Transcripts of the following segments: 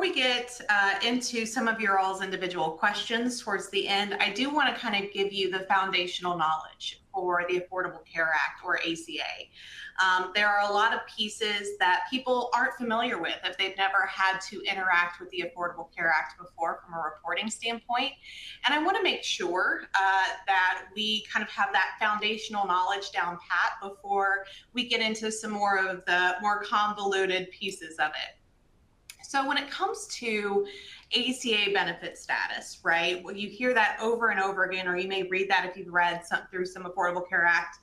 we get into some of your all's individual questions towards the end, I do want to kind of give you the foundational knowledge for the Affordable Care Act, or ACA. There are a lot of pieces that people aren't familiar with if they've never had to interact with the Affordable Care Act before from a reporting standpoint. And I want to make sure that we kind of have that foundational knowledge down pat before we get into some more of the more convoluted pieces of it. So when it comes to ACA benefit status, right, well, you hear that over and over again, or you may read that if you've read through some Affordable Care Act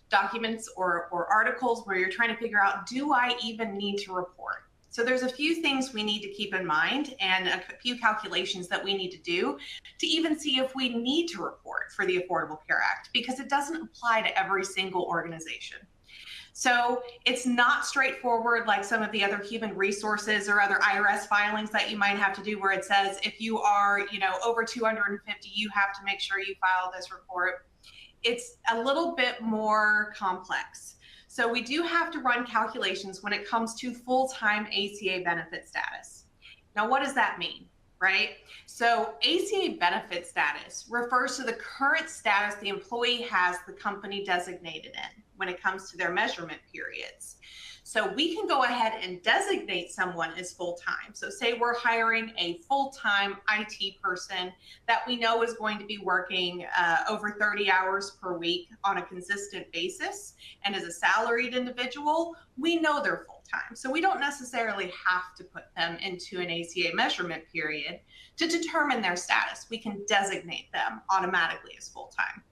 documents or articles where you're trying to figure out, do I even need to report? So there's a few things we need to keep in mind and a few calculations that we need to do to even see if we need to report for the Affordable Care Act, because it doesn't apply to every single organization. So it's not straightforward like some of the other human resources or other IRS filings that you might have to do, where it says if you are, over 250, you have to make sure you file this report. It's a little bit more complex. So we do have to run calculations when it comes to full-time ACA benefit status. Now, what does that mean? Right? So ACA benefit status refers to the current status the employee has the company designated in when it comes to their measurement periods. So we can go ahead and designate someone as full-time. So say we're hiring a full-time IT person that we know is going to be working over 30 hours per week on a consistent basis and is a salaried individual, we know they're full-time. So we don't necessarily have to put them into an ACA measurement period to determine their status. We can designate them automatically as full-time.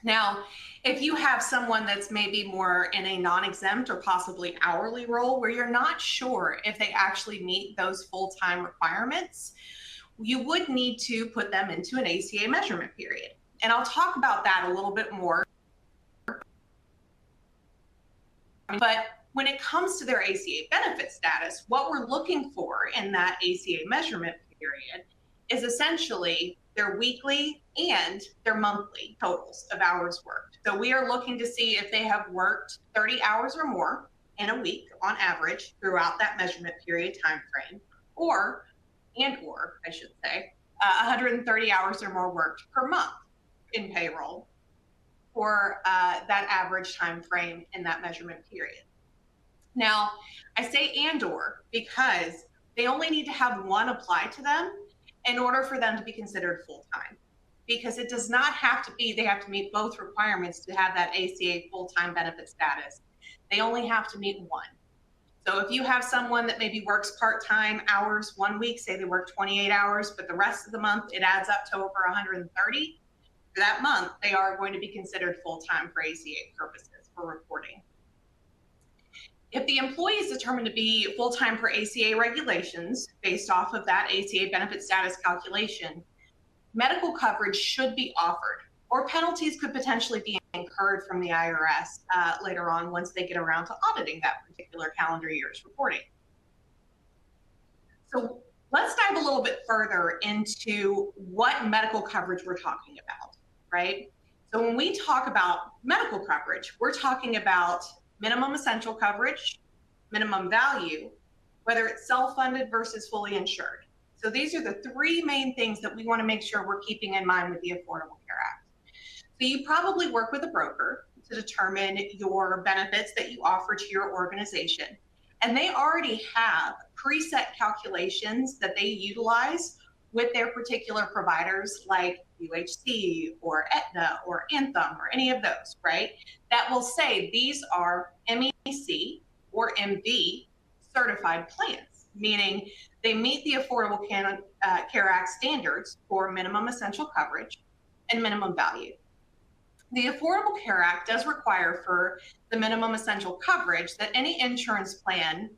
Now, if you have someone that's maybe more in a non-exempt or possibly hourly role where you're not sure if they actually meet those full-time requirements, you would need to put them into an ACA measurement period. And I'll talk about that a little bit more. But when it comes to their ACA benefit status, what we're looking for in that ACA measurement period is essentially their weekly and their monthly totals of hours worked. So we are looking to see if they have worked 30 hours or more in a week on average throughout that measurement period time frame, or I should say, 130 hours or more worked per month in payroll for that average time frame in that measurement period. Now, I say or because they only need to have one apply to them in order for them to be considered full-time, because it does not have to be, they have to meet both requirements to have that ACA full-time benefit status. They only have to meet one. So if you have someone that maybe works part-time hours one week, say they work 28 hours, but the rest of the month it adds up to over 130, for that month they are going to be considered full-time for ACA purposes for reporting. If the employee is determined to be full-time per ACA regulations based off of that ACA benefit status calculation, medical coverage should be offered, or penalties could potentially be incurred from the IRS later on once they get around to auditing that particular calendar year's reporting. So let's dive a little bit further into what medical coverage we're talking about, right? So when we talk about medical coverage, we're talking about minimum essential coverage, minimum value, whether it's self-funded versus fully insured. So these are the three main things that we want to make sure we're keeping in mind with the Affordable Care Act. So you probably work with a broker to determine your benefits that you offer to your organization. And they already have preset calculations that they utilize with their particular providers like UHC or Aetna or Anthem or any of those, right? That will say these are MEC or MV certified plans, meaning they meet the Affordable Care Act standards for minimum essential coverage and minimum value. The Affordable Care Act does require for the minimum essential coverage that any insurance plan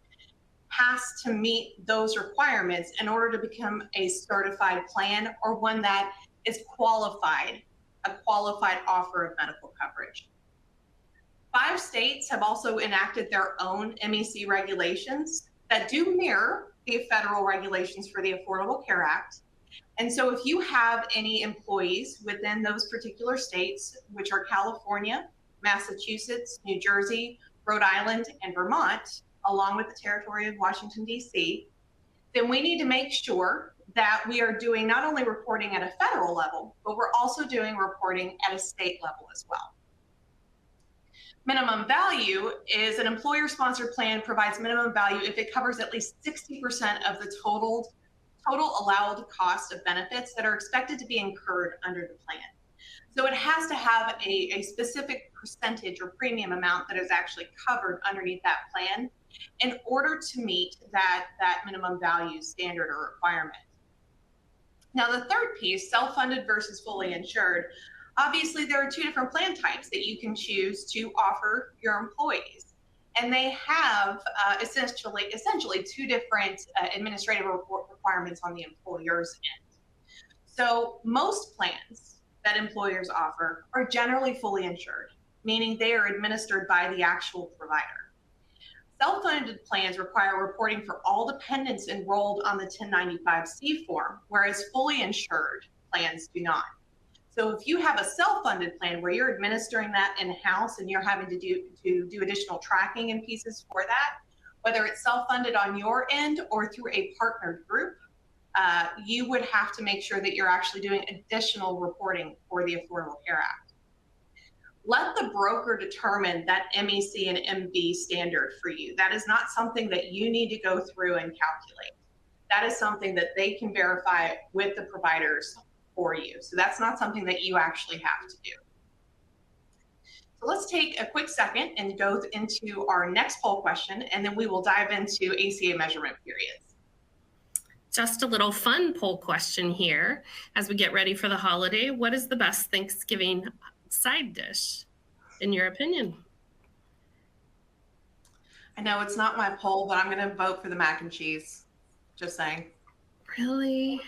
has to meet those requirements in order to become a certified plan or one that is qualified, a qualified offer of medical coverage. 5 states have also enacted their own MEC regulations that do mirror the federal regulations for the Affordable Care Act. And so if you have any employees within those particular states, which are California, Massachusetts, New Jersey, Rhode Island, and Vermont, along with the territory of Washington, D.C., then we need to make sure that we are doing not only reporting at a federal level, but we're also doing reporting at a state level as well. Minimum value is an employer-sponsored plan provides minimum value if it covers at least 60% of the total allowed cost of benefits that are expected to be incurred under the plan. So it has to have a specific percentage or premium amount that is actually covered underneath that plan in order to meet that minimum value standard or requirement. Now, the third piece, self-funded versus fully insured, obviously there are two different plan types that you can choose to offer your employees. And they have essentially two different administrative requirements on the employer's end. So most plans that employers offer are generally fully insured, meaning they are administered by the actual provider. Self-funded plans require reporting for all dependents enrolled on the 1095-C form, whereas fully insured plans do not. So if you have a self-funded plan where you're administering that in-house and you're having to do additional tracking and pieces for that, whether it's self-funded on your end or through a partnered group, you would have to make sure that you're actually doing additional reporting for the Affordable Care Act. Let the broker determine that MEC and MB standard for you. That is not something that you need to go through and calculate. That is something that they can verify with the providers for you. So that's not something that you actually have to do. So let's take a quick second and go into our next poll question, and then we will dive into ACA measurement periods. Just a little fun poll question here as we get ready for the holiday. What is the best Thanksgiving side dish, in your opinion? I know it's not my poll, but I'm going to vote for the mac and cheese. Just saying. Really?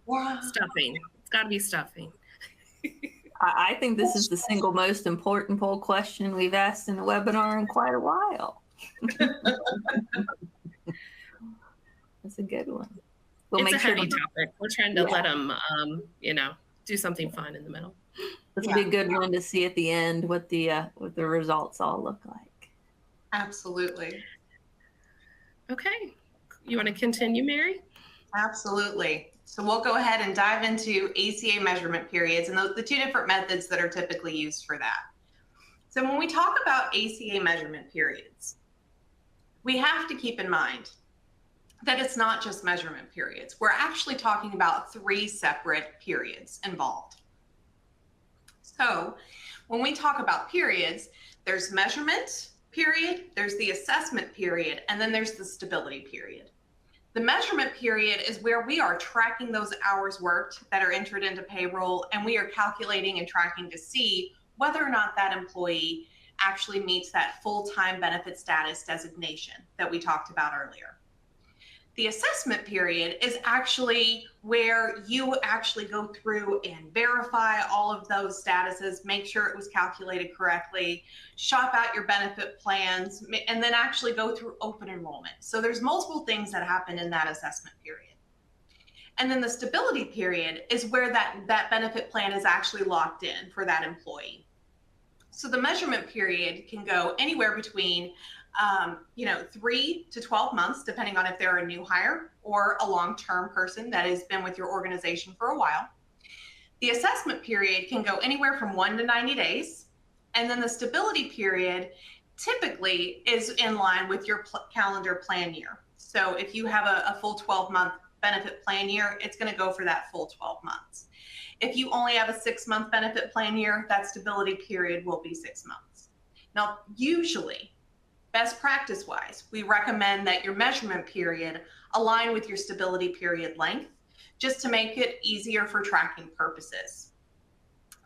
Wow. Stuffing. It's got to be stuffing. I think this is the single most important poll question we've asked in a webinar in quite a while. That's a good one. It's a heavy topic. We're trying to let them, do something fun in the middle. This will be a good one to see at the end what the results all look like. Absolutely. Okay. You want to continue, Mary? Absolutely. So we'll go ahead and dive into ACA measurement periods and the two different methods that are typically used for that. So when we talk about ACA measurement periods, we have to keep in mind that it's not just measurement periods. We're actually talking about three separate periods involved. So when we talk about periods, there's measurement period, there's the assessment period, and then there's the stability period. The measurement period is where we are tracking those hours worked that are entered into payroll, and we are calculating and tracking to see whether or not that employee actually meets that full-time benefit status designation that we talked about earlier. The assessment period is actually where you actually go through and verify all of those statuses, make sure it was calculated correctly, shop out your benefit plans, and then actually go through open enrollment. So there's multiple things that happen in that assessment period. And then the stability period is where that benefit plan is actually locked in for that employee. So the measurement period can go anywhere between 3 to 12 months, depending on if they're a new hire or a long-term person that has been with your organization for a while. The assessment period can go anywhere from 1 to 90 days. And then the stability period typically is in line with your calendar plan year. So if you have a full 12-month benefit plan year, it's going to go for that full 12 months. If you only have a 6-month benefit plan year, that stability period will be 6 months. Now, usually, best practice wise, we recommend that your measurement period align with your stability period length, just to make it easier for tracking purposes.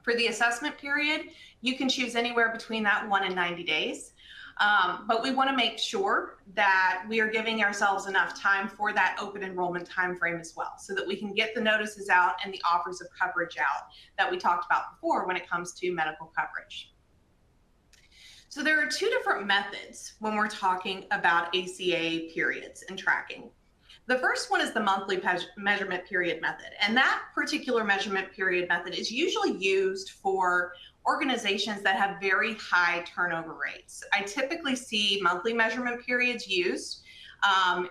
For the assessment period, you can choose anywhere between that 1 and 90 days. But we want to make sure that we are giving ourselves enough time for that open enrollment timeframe as well, so that we can get the notices out and the offers of coverage out that we talked about before when it comes to medical coverage. So there are two different methods when we're talking about ACA periods and tracking. The first one is the monthly measurement period method. And that particular measurement period method is usually used for organizations that have very high turnover rates. I typically see monthly measurement periods used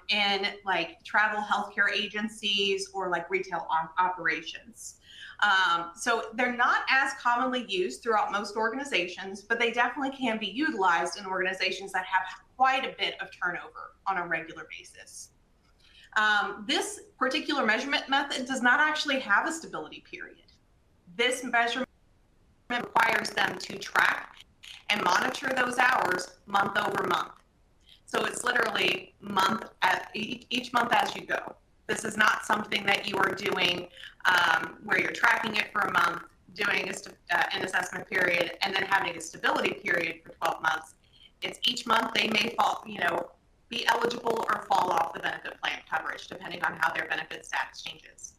in like travel healthcare agencies or like retail operations. So they're not as commonly used throughout most organizations, but they definitely can be utilized in organizations that have quite a bit of turnover on a regular basis. This particular measurement method does not actually have a stability period. This measurement requires them to track and monitor those hours month over month. So it's literally each month as you go. This is not something that you are doing where you're tracking it for a month, doing an assessment period, and then having a stability period for 12 months. It's each month they may fall, be eligible or fall off the benefit plan coverage, depending on how their benefit status changes.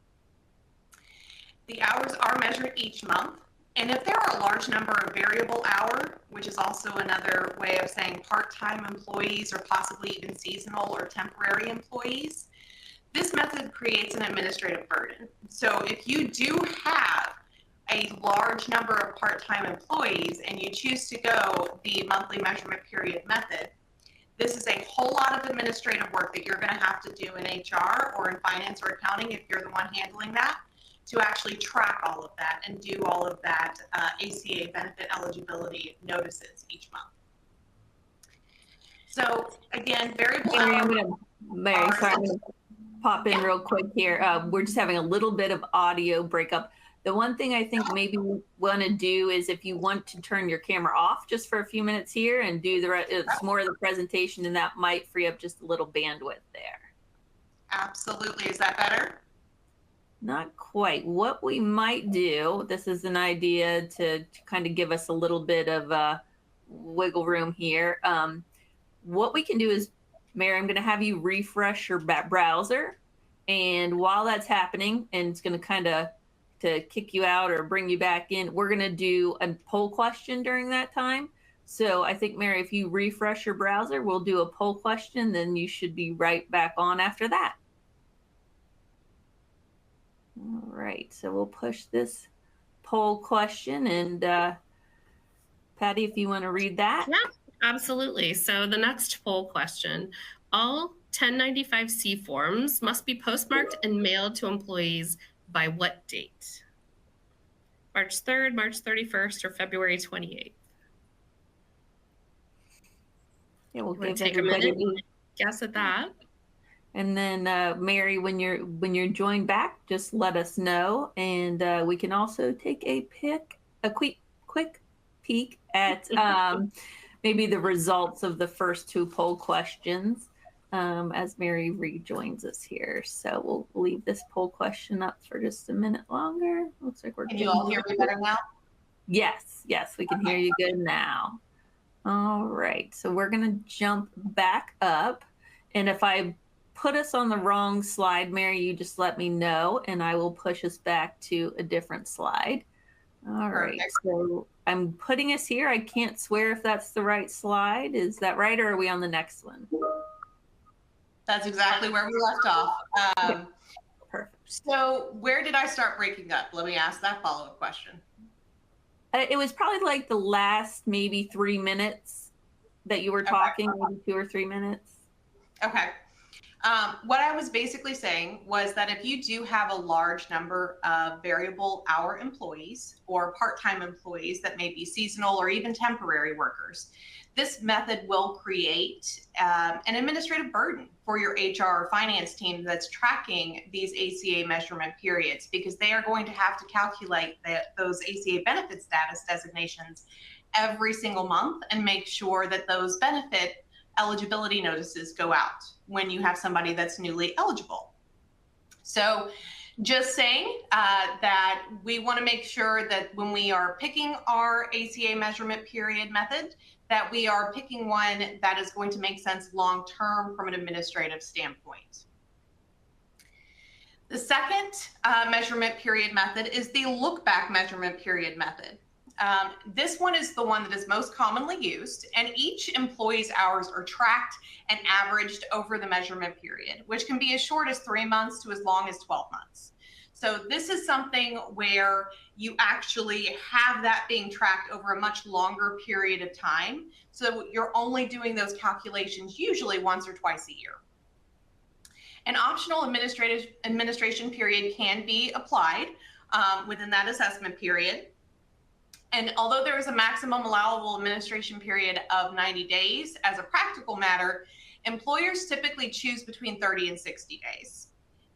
The hours are measured each month. And if there are a large number of variable hour, which is also another way of saying part-time employees or possibly even seasonal or temporary employees, this method creates an administrative burden. So if you do have a large number of part-time employees and you choose to go the monthly measurement period method, this is a whole lot of administrative work that you're going to have to do in HR or in finance or accounting if you're the one handling that, to actually track all of that and do all of that ACA benefit eligibility notices each month. So again, variable hour. Mary, sorry, I'm going to pop in real quick here. We're just having a little bit of audio breakup. The one thing I think maybe we want to do is if you want to turn your camera off just for a few minutes here and do it's more of the presentation, and that might free up just a little bandwidth there. Absolutely. Is that better? Not quite. What we might do, this is an idea to kind of give us a little bit of wiggle room here. What we can do is, Mary, I'm going to have you refresh your browser. And while that's happening, and it's going to kind of to kick you out or bring you back in, we're going to do a poll question during that time. So I think, Mary, if you refresh your browser, we'll do a poll question, then you should be right back on after that. All right, so we'll push this poll question, and Patty, if you want to read that. Yeah, absolutely. So the next poll question: all 1095-C forms must be postmarked and mailed to employees by what date? March 3rd, March 31st, or February 28th? Yeah, we'll give take a minute and guess at that. And then Mary, when you're joined back, just let us know, and we can also take a quick peek at maybe the results of the first two poll questions as Mary rejoins us here. So we'll leave this poll question up for just a minute longer. Looks like we're. Can you all hear me better now? Yes, we can hear you good now. All right, so we're gonna jump back up, and if I put us on the wrong slide, Mary, you just let me know, and I will push us back to a different slide. All right, so I'm putting us here. I can't swear if that's the right slide. Is that right, or are we on the next one? That's exactly where we left off. Okay. Perfect. So where did I start breaking up? Let me ask that follow-up question. It was probably like the last maybe 3 minutes that you were talking, maybe 2 or 3 minutes. Okay. What I was basically saying was that if you do have a large number of variable hour employees or part-time employees that may be seasonal or even temporary workers, this method will create an administrative burden for your HR or finance team that's tracking these ACA measurement periods, because they are going to have to calculate those ACA benefit status designations every single month and make sure that those benefit eligibility notices go out when you have somebody that's newly eligible. So just saying that we want to make sure that when we are picking our ACA measurement period method, that we are picking one that is going to make sense long-term from an administrative standpoint. The second measurement period method is the look-back measurement period method. This one is the one that is most commonly used, and each employee's hours are tracked and averaged over the measurement period, which can be as short as 3 months to as long as 12 months. So this is something where you actually have that being tracked over a much longer period of time. So you're only doing those calculations usually once or twice a year. An optional administration period can be applied within that assessment period. And although there is a maximum allowable administration period of 90 days, as a practical matter, employers typically choose between 30 and 60 days.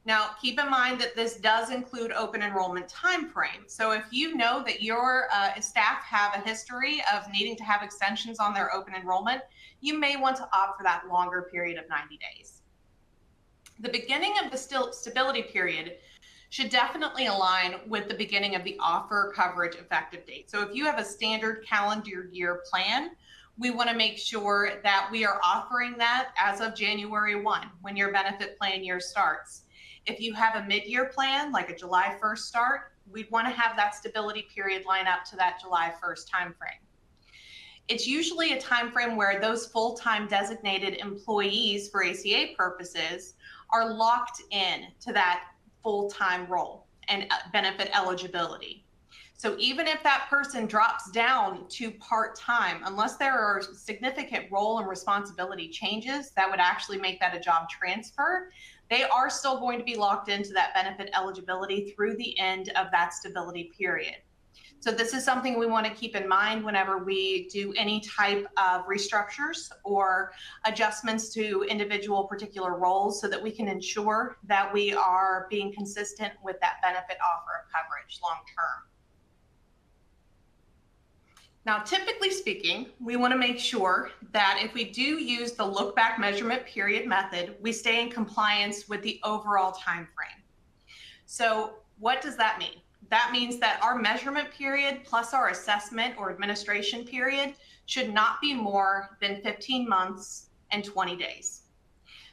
Now, keep in mind that this does include open enrollment timeframe. So if you know that your staff have a history of needing to have extensions on their open enrollment, you may want to opt for that longer period of 90 days. The beginning of the stability period should definitely align with the beginning of the offer coverage effective date. So if you have a standard calendar year plan, we want to make sure that we are offering that as of January 1, when your benefit plan year starts. If you have a mid-year plan, like a July 1st start, we'd want to have that stability period line up to that July 1st timeframe. It's usually a timeframe where those full-time designated employees for ACA purposes are locked in to that full-time role and benefit eligibility. So even if that person drops down to part-time, unless there are significant role and responsibility changes that would actually make that a job transfer, they are still going to be locked into that benefit eligibility through the end of that stability period. So this is something we want to keep in mind whenever we do any type of restructures or adjustments to individual particular roles, so that we can ensure that we are being consistent with that benefit offer of coverage long term. Now, typically speaking, we want to make sure that if we do use the look back measurement period method, we stay in compliance with the overall time frame. So what does that mean? That means that our measurement period plus our assessment or administration period should not be more than 15 months and 20 days.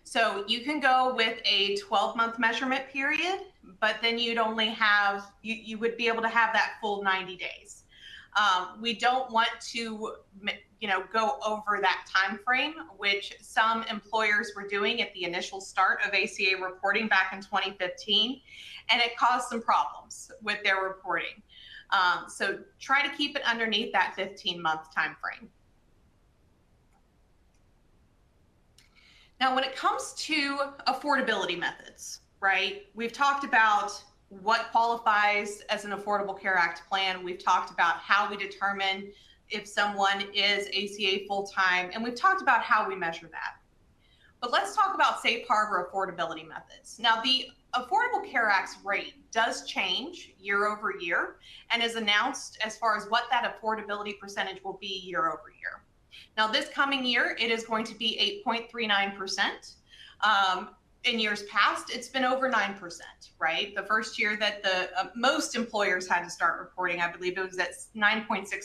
So you can go with a 12-month measurement period, but then you'd only have, you would be able to have that full 90 days. We don't want to, go over that time frame, which some employers were doing at the initial start of ACA reporting back in 2015, and it caused some problems with their reporting. So try to keep it underneath that 15-month time frame. Now, when it comes to affordability methods, right, we've talked about what qualifies as an Affordable Care Act plan. We've talked about how we determine if someone is ACA full-time, and we've talked about how we measure that. But let's talk about safe harbor affordability methods. Now, the Affordable Care Act's rate does change year over year and is announced as far as what that affordability percentage will be year over year. Now, this coming year, it is going to be 8.39%. In years past, it's been over 9%, right? The first year that the most employers had to start reporting, I believe it was at 9.65%.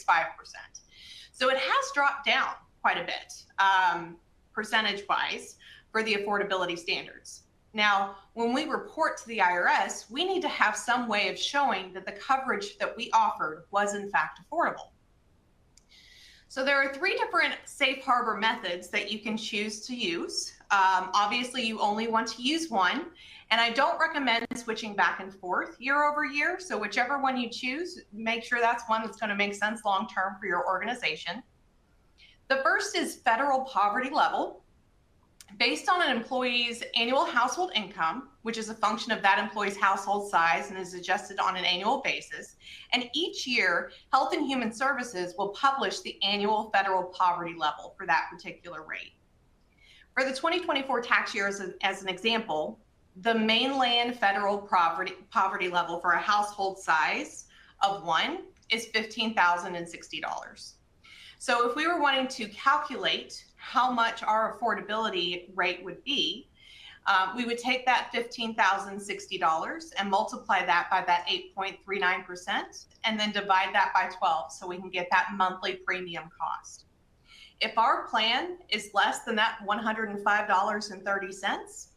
So it has dropped down quite a bit, percentage-wise, for the affordability standards. Now, when we report to the IRS, we need to have some way of showing that the coverage that we offered was in fact affordable. So there are 3 different safe harbor methods that you can choose to use. Obviously, you only want to use one, and I don't recommend switching back and forth year over year. So whichever one you choose, make sure that's one that's going to make sense long term for your organization. The first is federal poverty level. Based on an employee's annual household income, which is a function of that employee's household size and is adjusted on an annual basis. And each year, Health and Human Services will publish the annual federal poverty level for that particular rate. For the 2024 tax year, as an example, the mainland federal poverty level for a household size of 1 is $15,060. So if we were wanting to calculate how much our affordability rate would be, we would take that $15,060 and multiply that by that 8.39% and then divide that by 12 so we can get that monthly premium cost. If our plan is less than that $105.30,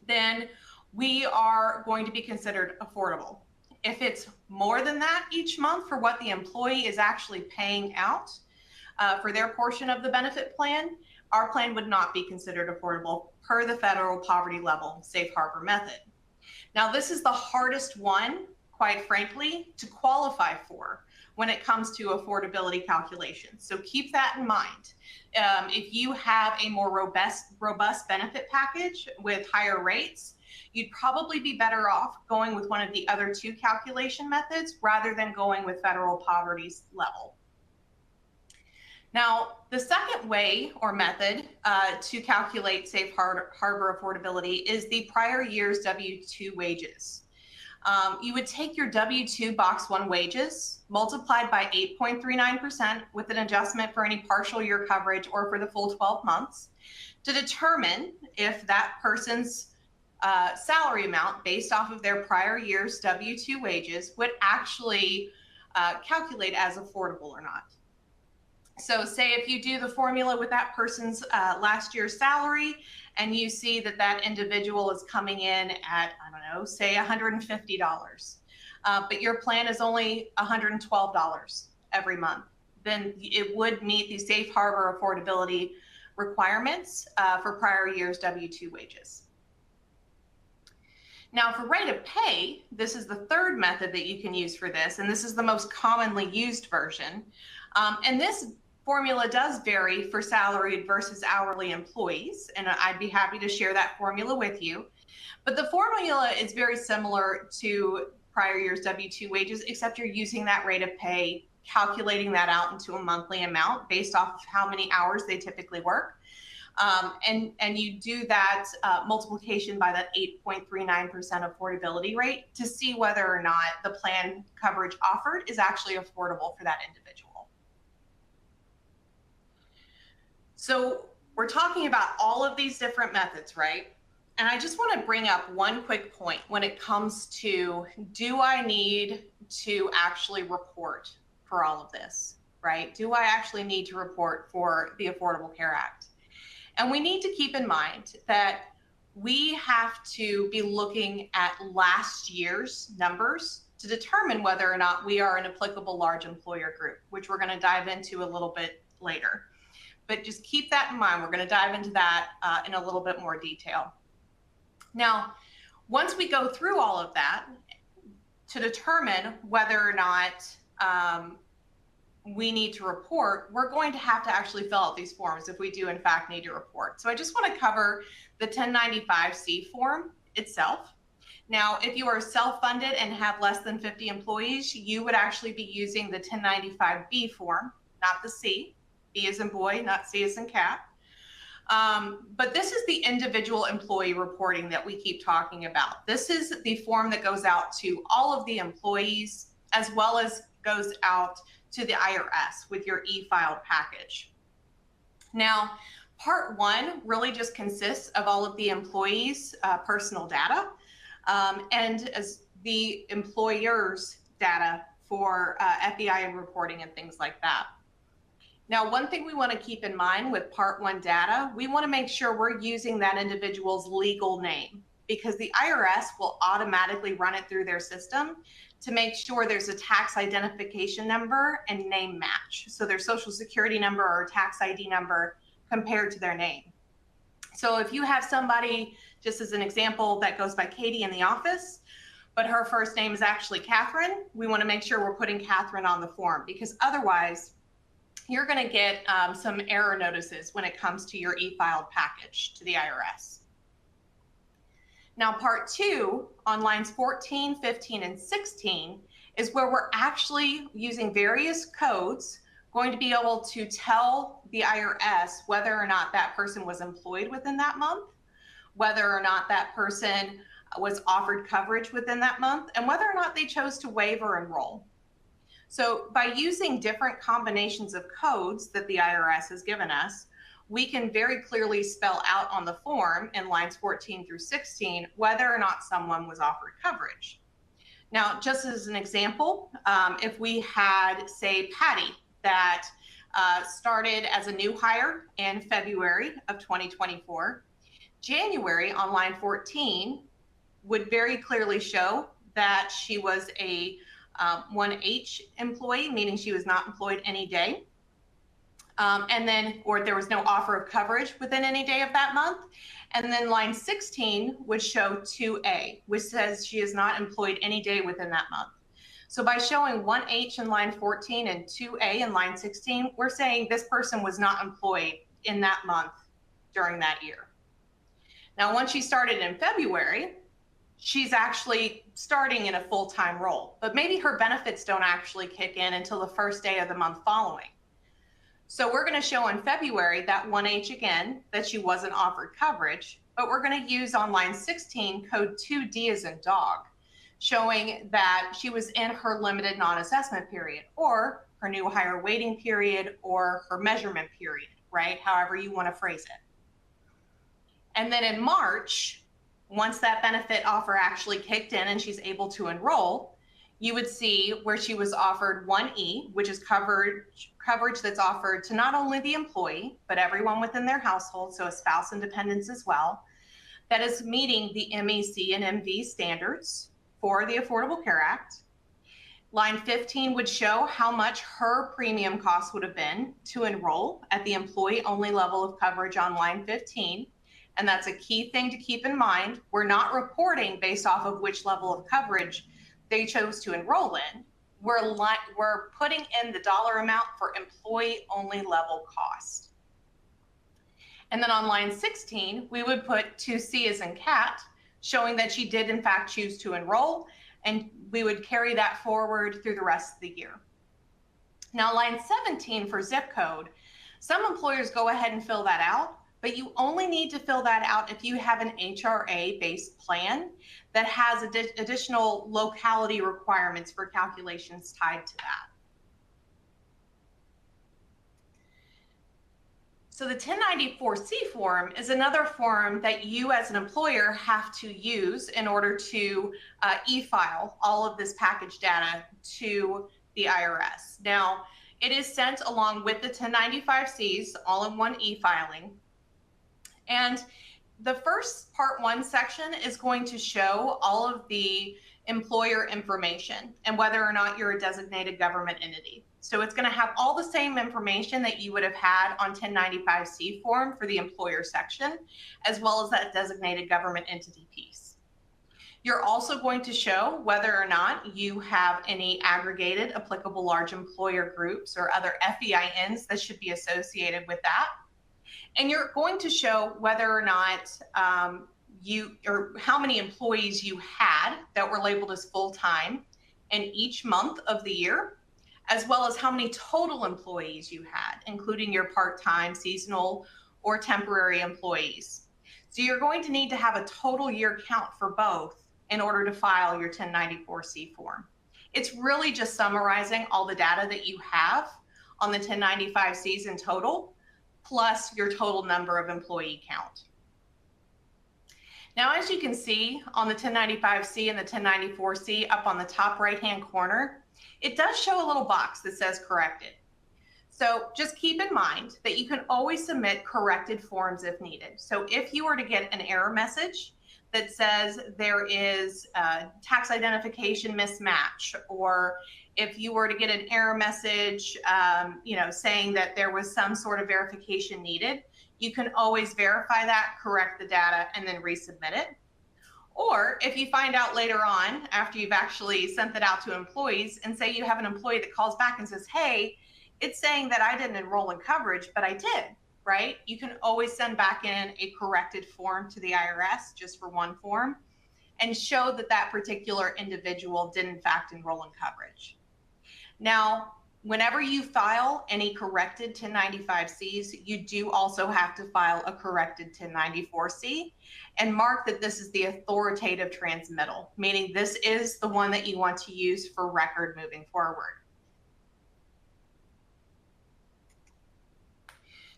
then we are going to be considered affordable. If it's more than that each month for what the employee is actually paying out for their portion of the benefit plan, our plan would not be considered affordable per the federal poverty level safe harbor method. Now, this is the hardest one, quite frankly, to qualify for. when it comes to affordability calculations. So keep that in mind. If you have a more robust benefit package with higher rates, you'd probably be better off going with one of the other two calculation methods rather than going with federal poverty level. Now, the second way or method to calculate safe harbor affordability is the prior year's W-2 wages. You would take your W-2 box 1 wages multiplied by 8.39% with an adjustment for any partial year coverage or for the full 12 months to determine if that person's salary amount based off of their prior year's W-2 wages would actually calculate as affordable or not. So say if you do the formula with that person's last year's salary and you see that that individual is coming in at, I don't know, say $150, but your plan is only $112 every month, then it would meet the safe harbor affordability requirements for prior year's W-2 wages. Now for rate of pay, this is the third method that you can use for this, and this is the most commonly used version. And this formula does vary for salaried versus hourly employees, and I'd be happy to share that formula with you. But the formula is very similar to prior year's W-2 wages, except you're using that rate of pay, calculating that out into a monthly amount based off of how many hours they typically work. And you do that multiplication by that 8.39% affordability rate to see whether or not the plan coverage offered is actually affordable for that individual. So we're talking about all of these different methods, right? And I just want to bring up one quick point when it comes to, do I need to actually report for all of this, right? Do I actually need to report for the Affordable Care Act? And we need to keep in mind that we have to be looking at last year's numbers to determine whether or not we are an applicable large employer group, which we're going to dive into a little bit later. But just keep that in mind. We're going to dive into that in a little bit more detail. Now, once we go through all of that to determine whether or not we need to report, we're going to have to actually fill out these forms if we do in fact need to report. So I just want to cover the 1095-C form itself. Now, if you are self-funded and have less than 50 employees, you would actually be using the 1095-B form, not the C. B as in boy, not C as in cat. But this is the individual employee reporting that we keep talking about. This is the form that goes out to all of the employees, as well as goes out to the IRS with your e-filed package. Now, part 1 really just consists of all of the employees' personal data and as the employer's data for FEI reporting and things like that. Now, one thing we want to keep in mind with part 1 data, we want to make sure we're using that individual's legal name, because the IRS will automatically run it through their system to make sure there's a tax identification number and name match. So their social security number or tax ID number compared to their name. So if you have somebody, just as an example, that goes by Katie in the office, but her first name is actually Catherine, we want to make sure we're putting Catherine on the form, because otherwise you're going to get some error notices when it comes to your e-filed package to the IRS. Now, part 2 on lines 14, 15, and 16 is where we're actually using various codes going to be able to tell the IRS whether or not that person was employed within that month, whether or not that person was offered coverage within that month, and whether or not they chose to waive or enroll. So by using different combinations of codes that the IRS has given us, we can very clearly spell out on the form in lines 14 through 16 whether or not someone was offered coverage. Now, just as an example, if we had, say, Patty that started as a new hire in February of 2024, January on line 14 would very clearly show that she was a 1H employee, meaning she was not employed any day. Or there was no offer of coverage within any day of that month. And then line 16 would show 2A, which says she is not employed any day within that month. So by showing 1H in line 14 and 2A in line 16, we're saying this person was not employed in that month during that year. Now, once she started in February, she's actually starting in a full-time role, but maybe her benefits don't actually kick in until the first day of the month following. So we're going to show in February that 1H again, that she wasn't offered coverage, but we're going to use on line 16 code 2D as in dog, showing that she was in her limited non-assessment period, or her new hire waiting period, or her measurement period, right? However you want to phrase it. And then in March, once that benefit offer actually kicked in and she's able to enroll, you would see where she was offered 1E, which is coverage that's offered to not only the employee, but everyone within their household, so a spouse and dependents as well, that is meeting the MEC and MV standards for the Affordable Care Act. Line 15 would show how much her premium cost would have been to enroll at the employee-only level of coverage on line 15. And that's a key thing to keep in mind. We're not reporting based off of which level of coverage they chose to enroll in. We're putting in the dollar amount for employee-only level cost. And then on line 16, we would put 2C as in cat, showing that she did in fact choose to enroll, and we would carry that forward through the rest of the year. Now line 17 for zip code, some employers go ahead and fill that out, but you only need to fill that out if you have an HRA-based plan that has additional locality requirements for calculations tied to that. So the 1094-C form is another form that you as an employer have to use in order to e-file all of this package data to the IRS. Now, it is sent along with the 1095-Cs all in one e-filing. And the first part 1 section is going to show all of the employer information and whether or not you're a designated government entity. So it's going to have all the same information that you would have had on 1095-C form for the employer section, as well as that designated government entity piece. You're also going to show whether or not you have any aggregated applicable large employer groups or other FEINs that should be associated with that. And you're going to show whether or not or how many employees you had that were labeled as full-time in each month of the year, as well as how many total employees you had, including your part-time, seasonal, or temporary employees. So you're going to need to have a total year count for both in order to file your 1094-C form. It's really just summarizing all the data that you have on the 1095-Cs in total, plus your total number of employee count. Now, as you can see on the 1095-C and the 1094-C up on the top right-hand corner, it does show a little box that says corrected. So just keep in mind that you can always submit corrected forms if needed. So if you were to get an error message that says there is a tax identification mismatch, or if you were to get an error message, saying that there was some sort of verification needed, you can always verify that, correct the data, and then resubmit it. Or if you find out later on, after you've actually sent that out to employees, and say you have an employee that calls back and says, hey, it's saying that I didn't enroll in coverage, but I did, right? You can always send back in a corrected form to the IRS just for one form and show that that particular individual did in fact enroll in coverage. Now, whenever you file any corrected 1095-Cs, you do also have to file a corrected 1094-C and mark that this is the authoritative transmittal, meaning this is the one that you want to use for record moving forward.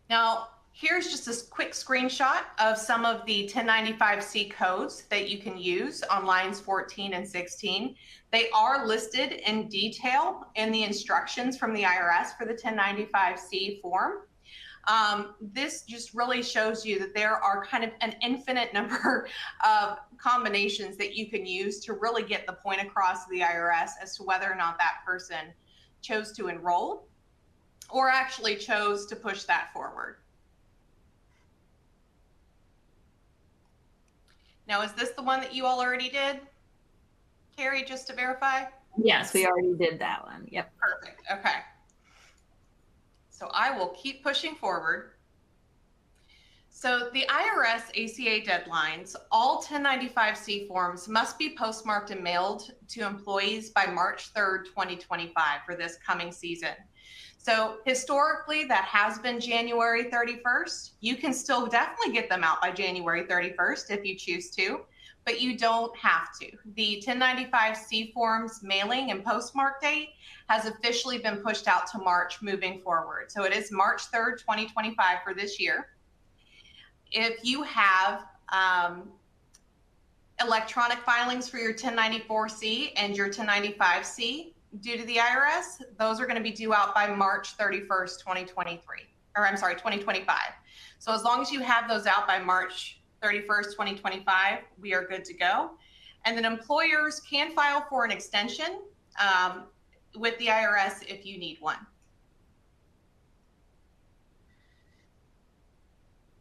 Now, here's just a quick screenshot of some of the 1095-C codes that you can use on lines 14 and 16. They are listed in detail in the instructions from the IRS for the 1095-C form. This just really shows you that there are kind of an infinite number of combinations that you can use to really get the point across to the IRS as to whether or not that person chose to enroll or actually chose to push that forward. Now, is this the one that you all already did? Carrie, just to verify? Yes, we already did that one. Yep. Perfect. Okay. So I will keep pushing forward. So the IRS ACA deadlines, all 1095-C forms must be postmarked and mailed to employees by March 3rd, 2025 for this coming season. So historically, that has been January 31st. You can still definitely get them out by January 31st if you choose to, but you don't have to. The 1095-C forms mailing and postmark date has officially been pushed out to March moving forward. So it is March 3rd, 2025 for this year. If you have electronic filings for your 1094-C and your 1095-C due to the IRS, those are going to be due out by March 31st, 2025. So as long as you have those out by March 31st, 2025, we are good to go. And then employers can file for an extension with the IRS if you need one.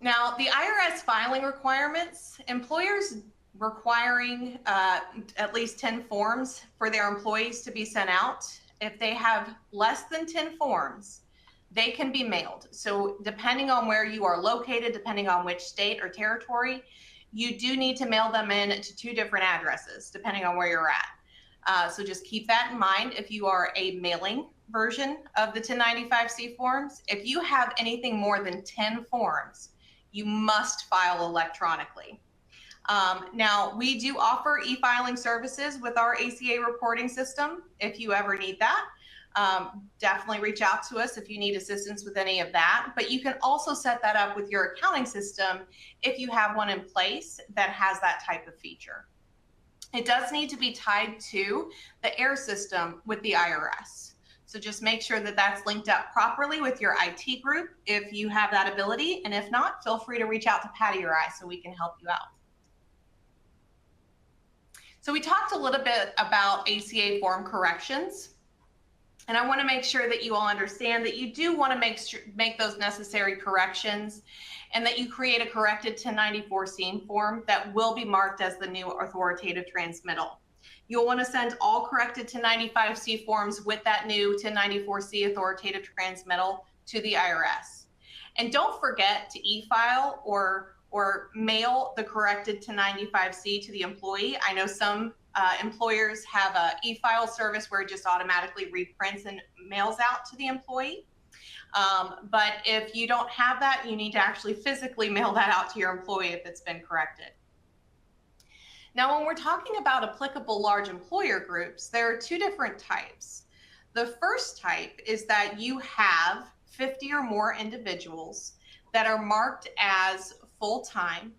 Now, the IRS filing requirements, employers requiring at least 10 forms for their employees to be sent out. If they have less than 10 forms, they can be mailed. So depending on where you are located, depending on which state or territory, you do need to mail them in to 2 different addresses, depending on where you're at. So just keep that in mind if you are a mailing version of the 1095-C forms. If you have anything more than 10 forms, you must file electronically. Now, we do offer e-filing services with our ACA reporting system. If you ever need that, definitely reach out to us if you need assistance with any of that. But you can also set that up with your accounting system if you have one in place that has that type of feature. It does need to be tied to the AIR system with the IRS. So just make sure that that's linked up properly with your IT group if you have that ability. And if not, feel free to reach out to Patty or I so we can help you out. So we talked a little bit about ACA form corrections. And I want to make sure that you all understand that you do want to make those necessary corrections and that you create a corrected 1094-C form that will be marked as the new authoritative transmittal. You'll want to send all corrected 1095-C forms with that new 1094-C authoritative transmittal to the IRS. And don't forget to e-file or mail the corrected 1095-C to the employee. I know some employers have an e-file service where it just automatically reprints and mails out to the employee. But if you don't have that, you need to actually physically mail that out to your employee if it's been corrected. Now, when we're talking about applicable large employer groups, there are 2 different types. The first type is that you have 50 or more individuals that are marked as full-time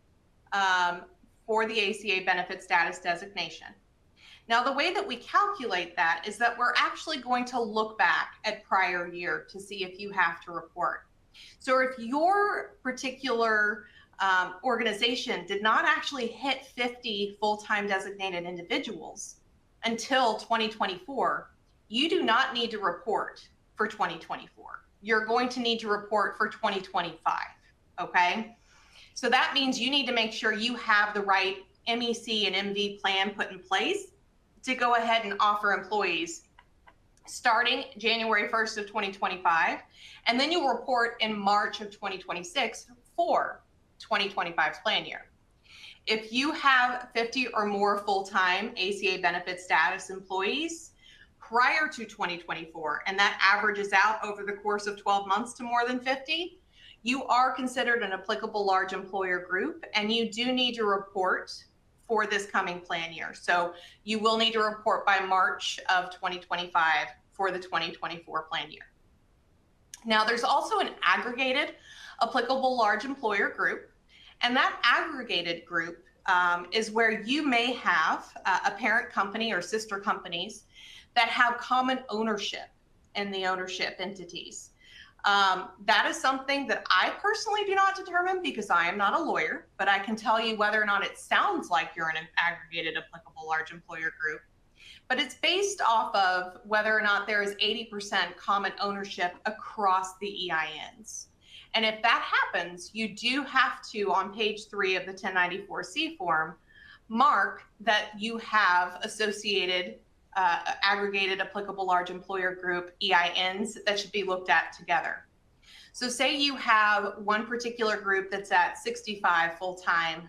for the ACA benefit status designation. Now, the way that we calculate that is that we're actually going to look back at prior year to see if you have to report. So if your particular organization did not actually hit 50 full-time designated individuals until 2024, you do not need to report for 2024. You're going to need to report for 2025, okay? So that means you need to make sure you have the right MEC and MV plan put in place to go ahead and offer employees starting January 1st of 2025, and then you'll report in March of 2026 for 2025's plan year. If you have 50 or more full-time ACA benefit status employees prior to 2024, and that averages out over the course of 12 months to more than 50, you are considered an applicable large employer group, and you do need to report for this coming plan year. So you will need to report by March of 2025 for the 2024 plan year. Now, there's also an aggregated applicable large employer group, and that aggregated group is where you may have a parent company or sister companies that have common ownership in the ownership entities. That is something that I personally do not determine because I am not a lawyer, but I can tell you whether or not it sounds like you're in an aggregated applicable large employer group. But it's based off of whether or not there is 80% common ownership across the EINs. And if that happens, you do have to, on page 3 of the 1094-C form, mark that you have associated aggregated applicable large employer group EINs that should be looked at together. So say you have one particular group that's at 65 full-time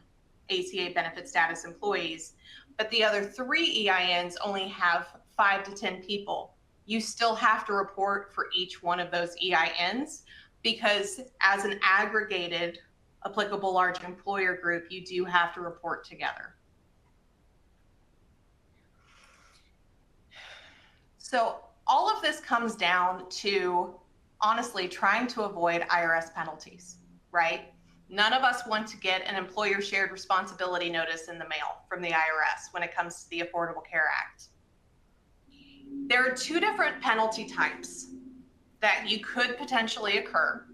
ACA benefit status employees, but the other 3 EINs only have 5 to 10 people. You still have to report for each one of those EINs, because as an aggregated applicable large employer group, you do have to report together. So all of this comes down to, honestly, trying to avoid IRS penalties, right? None of us want to get an employer shared responsibility notice in the mail from the IRS when it comes to the Affordable Care Act. There are 2 different penalty types that you could potentially occur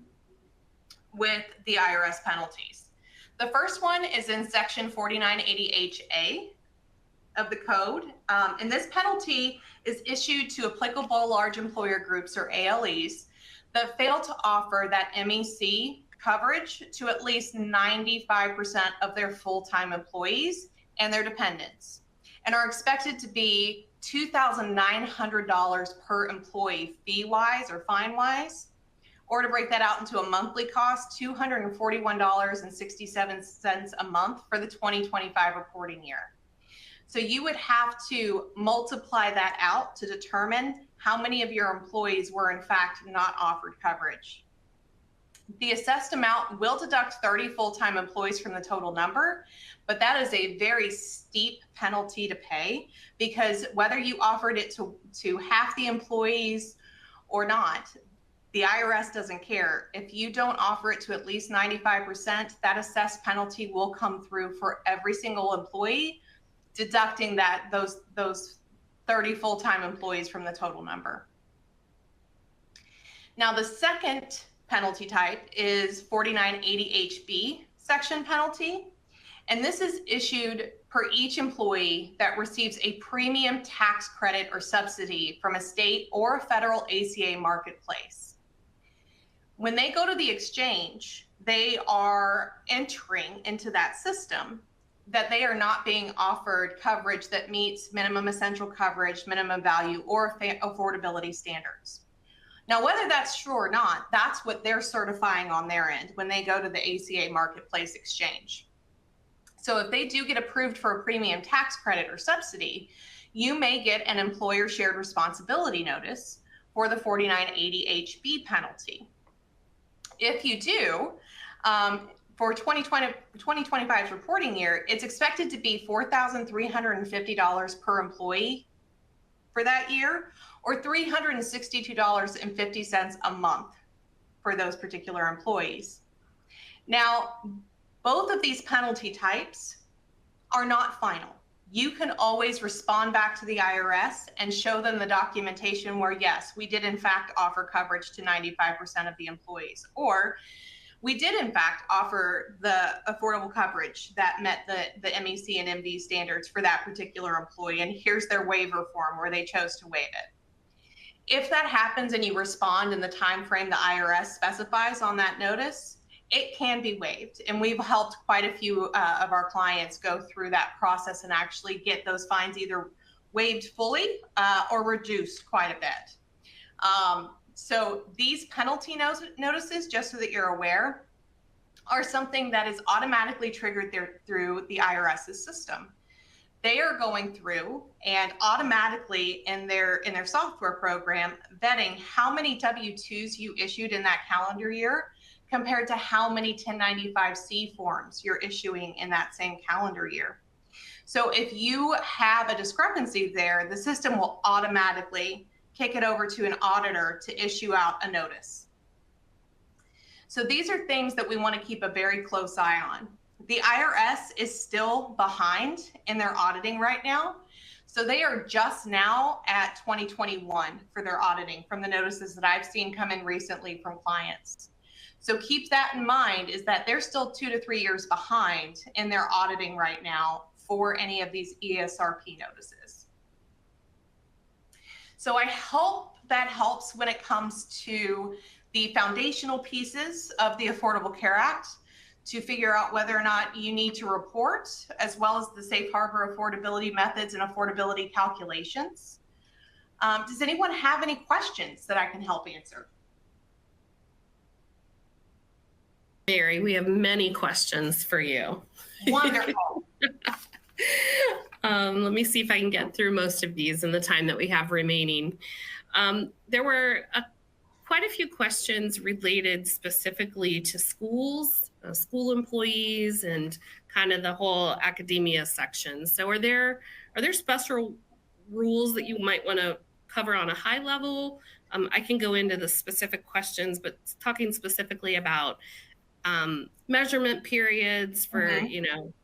with the IRS penalties. The first one is in section 4980HA of the code. And this penalty is issued to applicable large employer groups, or ALEs, that fail to offer that MEC coverage to at least 95% of their full-time employees and their dependents, and are expected to be $2,900 per employee fee-wise or fine-wise, or to break that out into a monthly cost, $241.67 a month for the 2025 reporting year. So you would have to multiply that out to determine how many of your employees were in fact not offered coverage. The assessed amount will deduct 30 full-time employees from the total number, but that is a very steep penalty to pay, because whether you offered it to half the employees or not, the IRS doesn't care. If you don't offer it to at least 95%, that assessed penalty will come through for every single employee, deducting those 30 full-time employees from the total number. Now, the second penalty type is 4980HB section penalty, and this is issued per each employee that receives a premium tax credit or subsidy from a state or a federal ACA marketplace. When they go to the exchange, they are entering into that system that they are not being offered coverage that meets minimum essential coverage, minimum value, or affordability standards. Now, whether that's true or not, that's what they're certifying on their end when they go to the ACA Marketplace exchange. So if they do get approved for a premium tax credit or subsidy, you may get an employer shared responsibility notice for the 4980HB penalty. If you do, for 2025's reporting year, it's expected to be $4,350 per employee for that year, or $362.50 a month for those particular employees. Now, both of these penalty types are not final. You can always respond back to the IRS and show them the documentation where, yes, we did in fact offer coverage to 95% of the employees, or we did in fact offer the affordable coverage that met the MEC and MV standards for that particular employee, and here's their waiver form where they chose to waive it. If that happens and you respond in the time frame the IRS specifies on that notice, it can be waived. And we've helped quite a few of our clients go through that process and actually get those fines either waived fully or reduced quite a bit. So these penalty notices, just so that you're aware, are something that is automatically triggered through the IRS's system. They are going through and automatically in their software program vetting how many W-2s you issued in that calendar year compared to how many 1095-C forms you're issuing in that same calendar year. So if you have a discrepancy there, the system will automatically kick it over to an auditor to issue out a notice. So these are things that we want to keep a very close eye on. The IRS is still behind in their auditing right now. So they are just now at 2021 for their auditing from the notices that I've seen come in recently from clients. So keep that in mind, is that they're still 2 to 3 years behind in their auditing right now for any of these ESRP notices. So I hope that helps when it comes to the foundational pieces of the Affordable Care Act to figure out whether or not you need to report, as well as the safe harbor affordability methods and affordability calculations. Does anyone have any questions that I can help answer? Mary, we have many questions for you. Wonderful. Let me see if I can get through most of these in the time that we have remaining. There were quite a few questions related specifically to schools, school employees, and kind of the whole academia section. So are there special rules that you might want to cover on a high level? I can go into the specific questions, but talking specifically about measurement periods for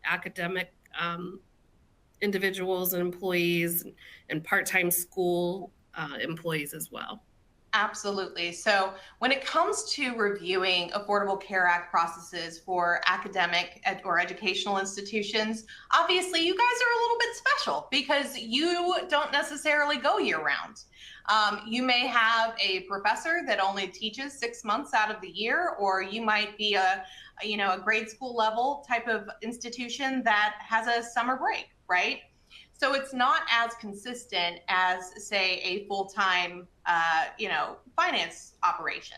academic individuals and employees, and part-time school employees as well. Absolutely. So when it comes to reviewing Affordable Care Act processes for academic or educational institutions, obviously you guys are a little bit special because you don't necessarily go year round. You may have a professor that only teaches 6 months out of the year, or you might be a grade school level type of institution that has a summer break, right? So it's not as consistent as, say, a full-time, finance operation.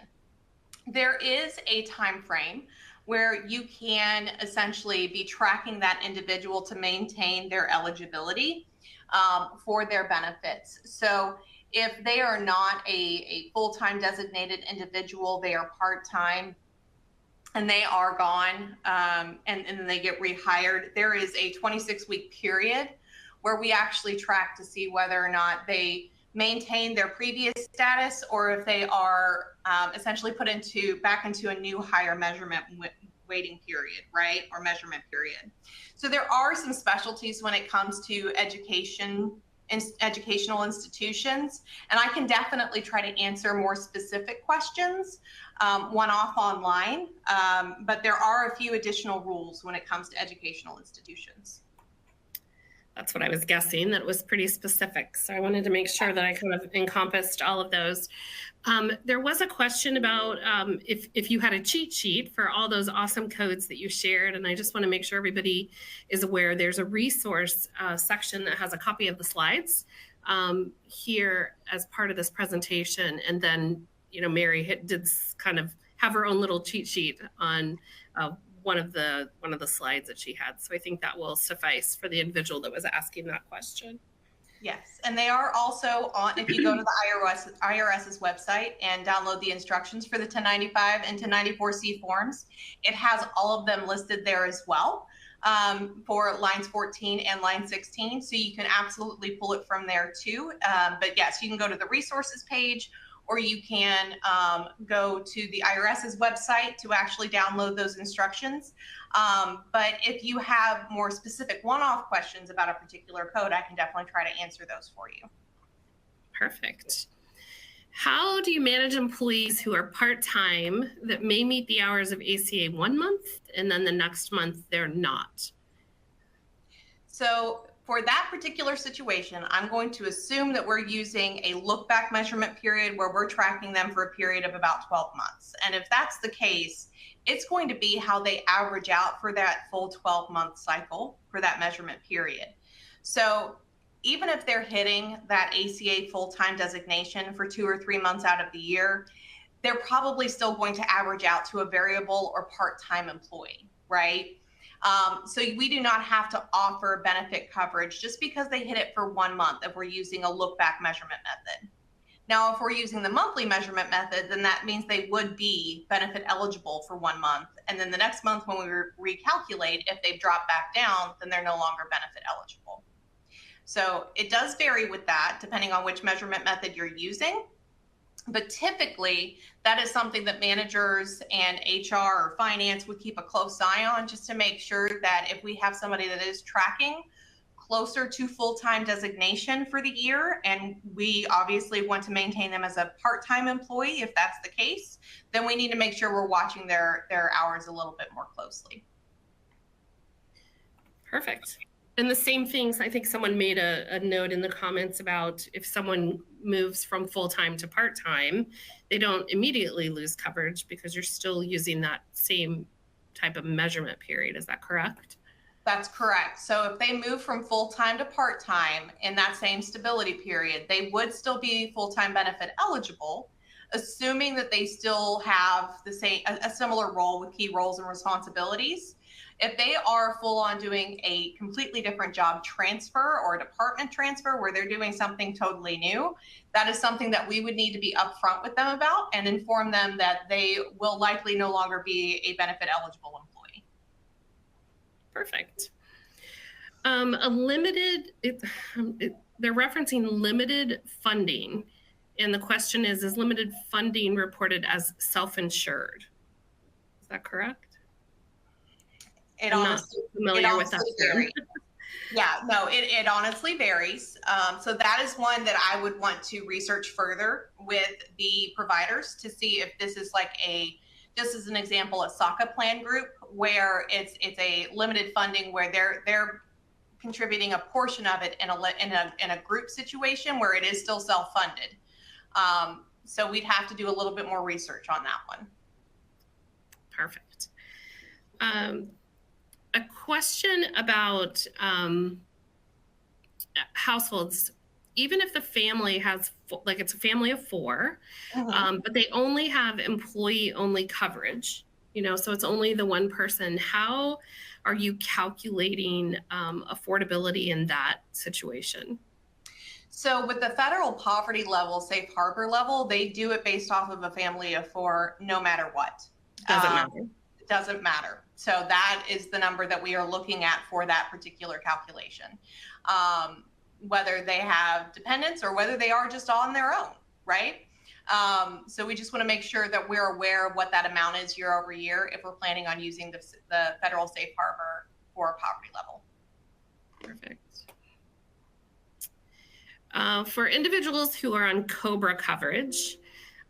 There is a time frame where you can essentially be tracking that individual to maintain their eligibility for their benefits. So if they are not a full-time designated individual, they are part-time, and they are gone, and then they get rehired, there is a 26-week period where we actually track to see whether or not they maintain their previous status, or if they are essentially put back into a new higher measurement waiting period, right, or measurement period. So there are some specialties when it comes to educational institutions, and I can definitely try to answer more specific questions one-off online, but there are a few additional rules when it comes to educational institutions. That's what I was guessing, that it was pretty specific. So I wanted to make sure that I kind of encompassed all of those. There was a question about if you had a cheat sheet for all those awesome codes that you shared, and I just want to make sure everybody is aware there's a resource section that has a copy of the slides here as part of this presentation. And then, Mary did kind of have her own little cheat sheet on one of the slides that she had. So I think that will suffice for the individual that was asking that question. Yes, and they are also on, if you go to the IRS's website and download the instructions for the 1095 and 1094C forms, it has all of them listed there as well for lines 14 and line 16. So you can absolutely pull it from there too. But yes, you can go to the resources page, or you can go to the IRS's website to actually download those instructions. But if you have more specific one-off questions about a particular code, I can definitely try to answer those for you. Perfect. How do you manage employees who are part-time that may meet the hours of ACA 1 month and then the next month they're not? So for that particular situation, I'm going to assume that we're using a look-back measurement period where we're tracking them for a period of about 12 months. And if that's the case, it's going to be how they average out for that full 12-month cycle for that measurement period. So even if they're hitting that ACA full-time designation for 2 or 3 months out of the year, they're probably still going to average out to a variable or part-time employee, right? So we do not have to offer benefit coverage just because they hit it for 1 month if we're using a look-back measurement method. Now, if we're using the monthly measurement method, then that means they would be benefit eligible for 1 month. And then the next month when we recalculate, if they've dropped back down, then they're no longer benefit eligible. So it does vary with that depending on which measurement method you're using. But typically, that is something that managers and HR or finance would keep a close eye on, just to make sure that if we have somebody that is tracking closer to full-time designation for the year, and we obviously want to maintain them as a part-time employee, if that's the case, then we need to make sure we're watching their hours a little bit more closely. Perfect. And the same things, I think someone made a note in the comments about if someone moves from full-time to part-time, they don't immediately lose coverage because you're still using that same type of measurement period. Is that correct? That's correct. So if they move from full-time to part-time in that same stability period, they would still be full-time benefit eligible, assuming that they still have the same, a similar role with key roles and responsibilities. If they are full on doing a completely different job transfer or a department transfer where they're doing something totally new, that is something that we would need to be upfront with them about and inform them that they will likely no longer be a benefit eligible employee. Perfect. They're referencing limited funding. And the question is limited funding reported as self-insured? Is that correct? It I'm honestly, not familiar with that term. Yeah, no, it honestly varies. So that is one that I would want to research further with the providers to see if this is like just as an example, a SACA plan group where it's a limited funding where they're contributing a portion of it in a group situation where it is still self-funded. So we'd have to do a little bit more research on that one. Perfect. A question about households. Even if the family has, like it's a family of 4, but they only have employee-only coverage, so it's only the one person. How are you calculating affordability in that situation? So with the federal poverty level, safe harbor level, they do it based off of a family of 4, no matter what. Doesn't matter. It doesn't matter. So that is the number that we are looking at for that particular calculation. Whether they have dependents or whether they are just on their own, right? So we just want to make sure that we're aware of what that amount is year over year if we're planning on using the federal safe harbor for poverty level. Perfect. For individuals who are on COBRA coverage,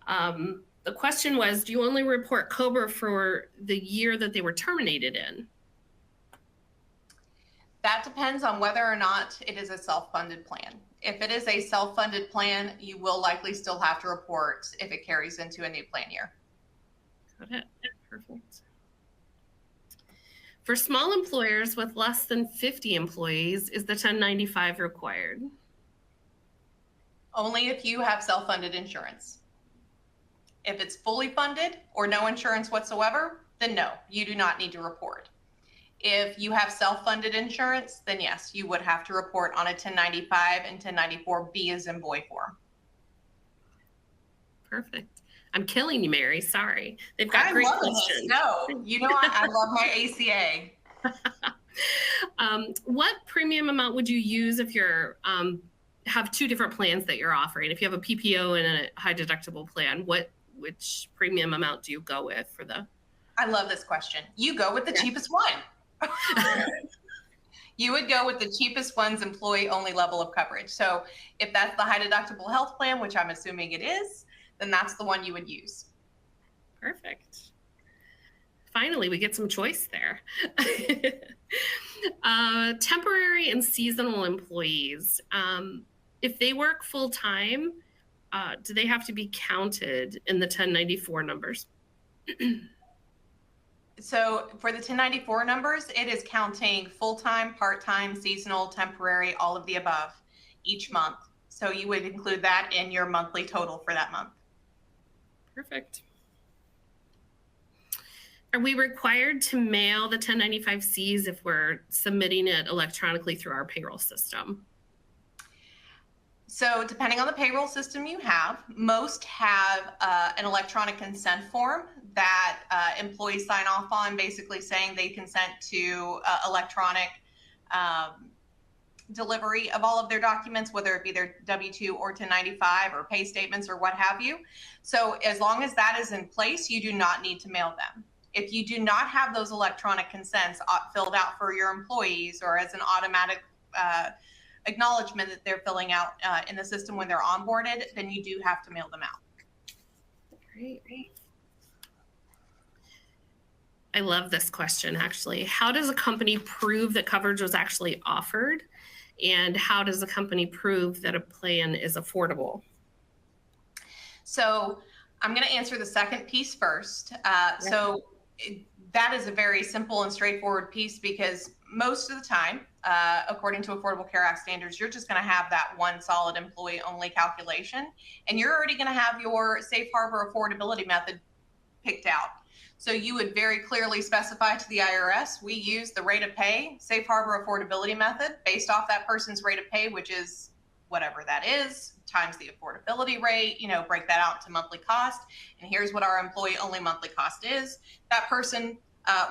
the question was, do you only report COBRA for the year that they were terminated in? That depends on whether or not it is a self-funded plan. If it is a self-funded plan, you will likely still have to report if it carries into a new plan year. Got it. Perfect. For small employers with less than 50 employees, is the 1095 required? Only if you have self-funded insurance. If it's fully funded or no insurance whatsoever, then no, you do not need to report. If you have self-funded insurance, then yes, you would have to report on a 1095 and 1094B as in boy form. Perfect. I'm killing you, Mary. Sorry. They've got great questions. No, you know I love my ACA. What premium amount would you use if you're have 2 different plans that you're offering? If you have a PPO and a high deductible plan, which premium amount do you go with for the? I love this question. You go with the cheapest one. You would go with the cheapest one's employee only level of coverage. So if that's the high deductible health plan, which I'm assuming it is, then that's the one you would use. Perfect. Finally, we get some choice there. Temporary and seasonal employees. If they work full time, do they have to be counted in the 1094 numbers? So for the 1094 numbers, it is counting full-time, part-time, seasonal, temporary, all of the above each month. So you would include that in your monthly total for that month. Perfect. Are we required to mail the 1095Cs if we're submitting it electronically through our payroll system? So depending on the payroll system you have, most have an electronic consent form that employees sign off on, basically saying they consent to electronic delivery of all of their documents, whether it be their W-2 or 1095 or pay statements or what have you. So as long as that is in place, you do not need to mail them. If you do not have those electronic consents filled out for your employees or as an automatic acknowledgement that they're filling out in the system when they're onboarded, then you do have to mail them out. Great. I love this question, actually. How does a company prove that coverage was actually offered? And how does a company prove that a plan is affordable? So I'm going to answer the second piece first. So that is a very simple and straightforward piece, because most of the time, according to Affordable Care Act standards, you're just going to have that one solid employee only calculation, and you're already going to have your safe harbor affordability method picked out. So you would very clearly specify to the IRS, we use the rate of pay safe harbor affordability method based off that person's rate of pay, which is whatever that is, times the affordability rate, break that out to monthly cost. And here's what our employee only monthly cost is. That person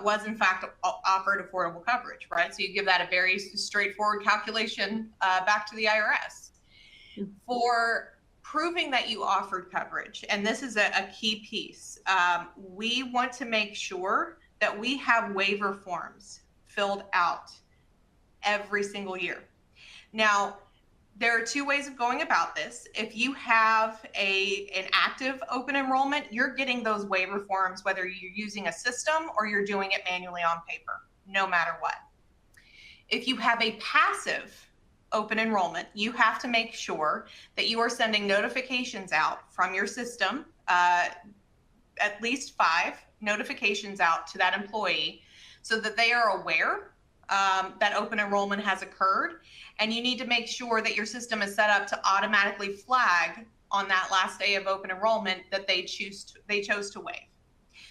was in fact offered affordable coverage, right? So you give that a very straightforward calculation back to the IRS. For proving that you offered coverage, and this is a key piece, we want to make sure that we have waiver forms filled out every single year. Now, there are two ways of going about this. If you have an active open enrollment, you're getting those waiver forms whether you're using a system or you're doing it manually on paper, no matter what. If you have a passive open enrollment, you have to make sure that you are sending notifications out from your system, at least 5 notifications out to that employee so that they are aware that open enrollment has occurred. And you need to make sure that your system is set up to automatically flag on that last day of open enrollment that they chose to waive.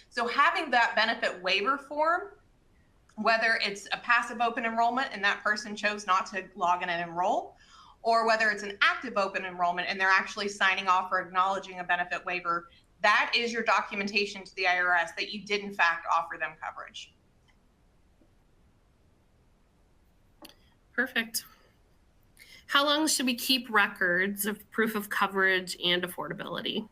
So having that benefit waiver form, whether it's a passive open enrollment and that person chose not to log in and enroll, or whether it's an active open enrollment and they're actually signing off or acknowledging a benefit waiver, that is your documentation to the IRS that you did in fact offer them coverage. Perfect. How long should we keep records of proof of coverage and affordability?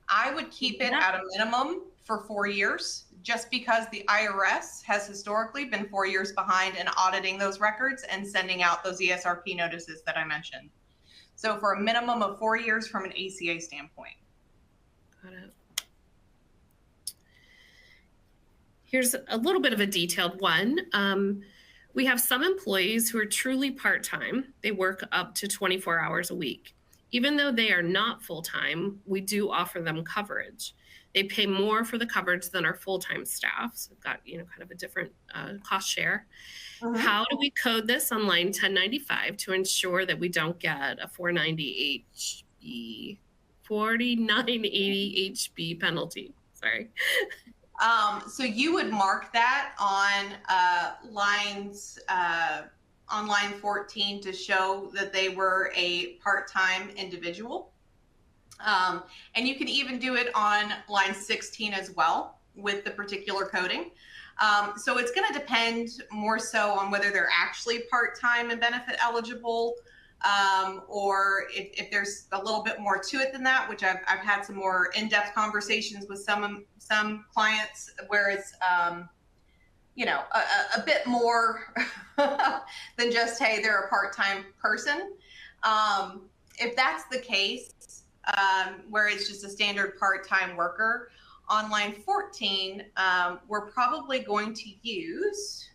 I would keep it at a minimum for 4 years, just because the IRS has historically been 4 years behind in auditing those records and sending out those ESRP notices that I mentioned. So for a minimum of 4 years from an ACA standpoint. Got it. Here's a little bit of a detailed one. We have some employees who are truly part-time. They work up to 24 hours a week. Even though they are not full-time, we do offer them coverage. They pay more for the coverage than our full-time staff. So we've got, kind of a different cost share. How do we code this on line 1095 to ensure that we don't get a 490 HB, 4980 HB penalty? Sorry. So you would mark that on on line 14 to show that they were a part-time individual. And you can even do it on line 16 as well with the particular coding. So it's going to depend more so on whether they're actually part-time and benefit eligible, or if there's a little bit more to it than that, which I've had some more in-depth conversations with some clients where it's a bit more than just, hey, they're a part-time person. If that's the case, where it's just a standard part-time worker, on line 14, we're probably going to use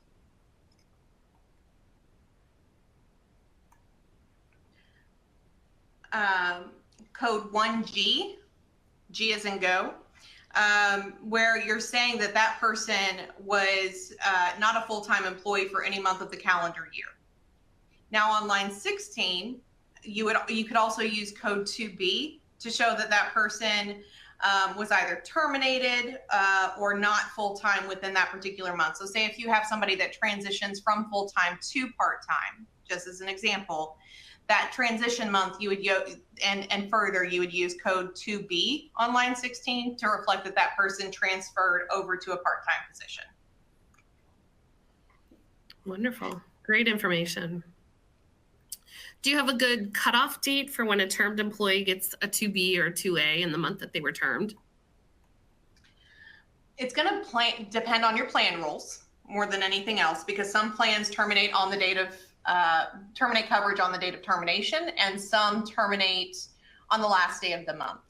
code 1G, G as in go, where you're saying that that person was not a full-time employee for any month of the calendar year. Now on line 16, you could also use code 2B to show that that person was either terminated or not full-time within that particular month. So say if you have somebody that transitions from full-time to part-time, just as an example, that transition month you would and further you would use code 2B on line 16 to reflect that that person transferred over to a part-time position. Wonderful. Great information. Do you have a good cutoff date for when a termed employee gets a 2B or 2A in the month that they were termed? It's going to depend on your plan rules more than anything else, because some plans terminate on the date of terminate coverage on the date of termination, and some terminate on the last day of the month.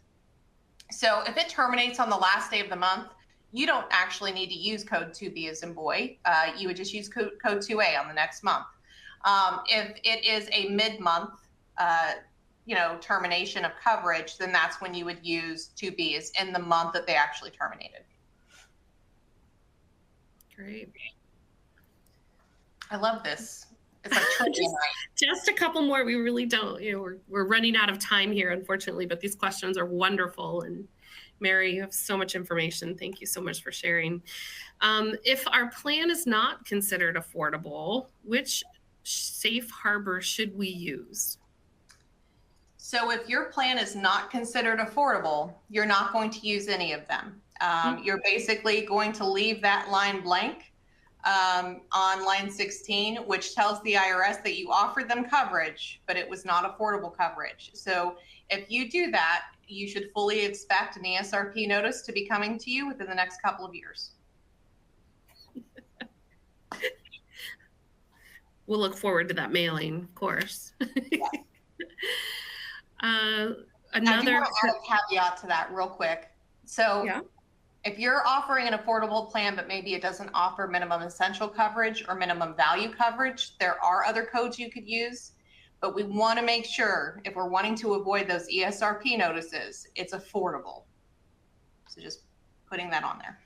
So if it terminates on the last day of the month, you don't actually need to use code 2B as in boy. You would just use code 2A on the next month. If it is a mid-month, termination of coverage, then that's when you would use 2B is in the month that they actually terminated. Great. I love this. It's like trivia night. Just a couple more. We really don't, we're running out of time here, unfortunately, but these questions are wonderful. And Mary, you have so much information. Thank you so much for sharing. If our plan is not considered affordable, which safe harbor should we use? So if your plan is not considered affordable, you're not going to use any of them. You're basically going to leave that line blank on line 16, which tells the IRS that you offered them coverage, but it was not affordable coverage. So if you do that, you should fully expect an ESRP notice to be coming to you within the next couple of years. We'll look forward to that mailing, of course. Yes. I do want to add a caveat to that real quick. So yeah. If you're offering an affordable plan, but maybe it doesn't offer minimum essential coverage or minimum value coverage, there are other codes you could use. But we want to make sure, if we're wanting to avoid those ESRP notices, it's affordable. So just putting that on there.